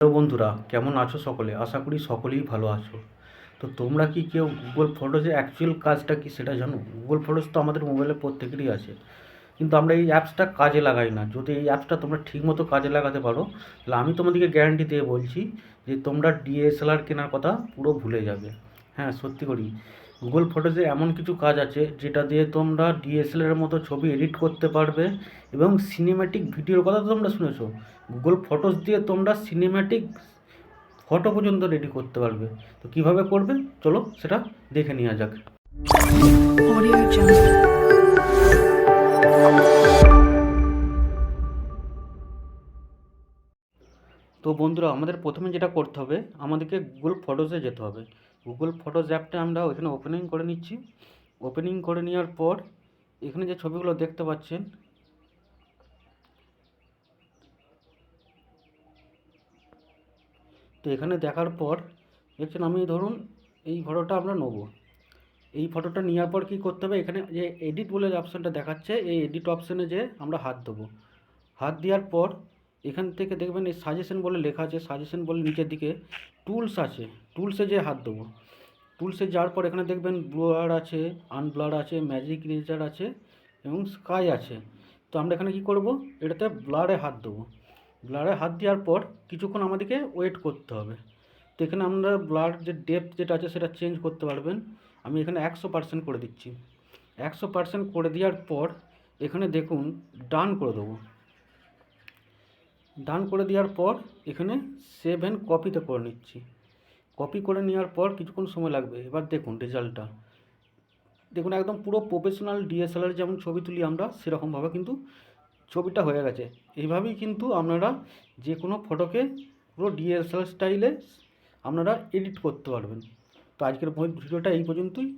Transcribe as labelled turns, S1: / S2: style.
S1: Hello বন্ধুরা, কেমন আছো সকলে? আশা করি সকলেই ভালো আছো। তো তোমরা কি কেউ গুগল ফটোজের অ্যাকচুয়াল কাজটা কি সেটা জানো? গুগল ফটোজ তো আমাদের মোবাইলে প্রত্যেকেরই আছে, কিন্তু আমরা এই অ্যাপসটা কাজে লাগাই না। যদি এই অ্যাপসটা তোমরা ঠিকমতো কাজে লাগাতে পারো, তাহলে আমি তোমাদেরকে গ্যারান্টি দিয়ে বলছি যে তোমরা ডিএসএলআর কেনার কথা পুরো ভুলে যাবে। হ্যাঁ, সত্যি করি। গুগল ফটোজে এমন কিছু কাজ আছে যেটা দিয়ে তোমরা ডিএসএলআরের মতো ছবি এডিট করতে পারবে, এবং সিনেম্যাটিক ভিডিওর কথা তো তোমরা শুনেছো। গুগল ফটোজ দিয়ে তোমরা সিনেম্যাটিক ফটো পর্যন্ত রেডি করতে পারবে। তো কিভাবে করবে, চলো সেটা দেখে নেওয়া যাক।
S2: Audio Jungle.
S1: তো বন্ধুরা, আমাদের প্রথমে যেটা করতে হবে, আমাদেরকে গুগল ফটোজে যেতে হবে। গুগল ফটোজ অ্যাপটা আমরা ওইখানে ওপেনিং করে নিচ্ছি। ওপেনিং করে নেওয়ার পর এখানে যে ছবিগুলো দেখতে পাচ্ছেন, তো এখানে দেখার পর দেখছেন, আমি ধরুন এই ফটোটা আমরা নেব। এই ফটোটা নেওয়ার পর কী করতে হবে, এখানে যে এডিট বলে যে অপশানটা দেখাচ্ছে, এই এডিট অপশানে যে আমরা হাত দেবো। হাত দেওয়ার পর এখান থেকে দেখবেন এই সাজেশন বলে লেখা আছে, সাজেশন বলে নিচের দিকে টুলস আছে, টুলসে যে হাত দেবো। টুলসে যাওয়ার পর এখানে দেখবেন ব্লার আছে, আনব্লার আছে, ম্যাজিক ইরেজার আছে এবং স্কাই আছে। তো আমরা এখানে কি করব, এটাতে ব্লারে হাত দেবো। ব্লারে হাত দেওয়ার পর কিছুক্ষণ আমাদেরকে ওয়েট করতে হবে। তো এখানে আমরা ব্লার যে ডেপথ যেটা আছে সেটা চেঞ্জ করতে পারবেন। আমি এখানে 100% করে দিচ্ছি। 100% করে দেওয়ার পর এখানে দেখুন ডান করে দেবো। ডান করে দেওয়ার পর এখানে সেভ অ্যান্ড কপিতে করে নিচ্ছি। কপি করে নেওয়ার পর কিছুক্ষণ সময় লাগবে। এবার দেখুন রেজাল্টটা, দেখুন একদম পুরো প্রফেশনাল ডিএসএলআর যেমন ছবি তুলি আমরা, সেরকমভাবে কিন্তু ছবিটা হয়ে গেছে। এইভাবেই কিন্তু আপনারা যে কোনো ফটোকে পুরো ডিএসএলআর স্টাইলে আপনারা এডিট করতে পারবেন। তো আজকের ভিডিওটা এই পর্যন্তই।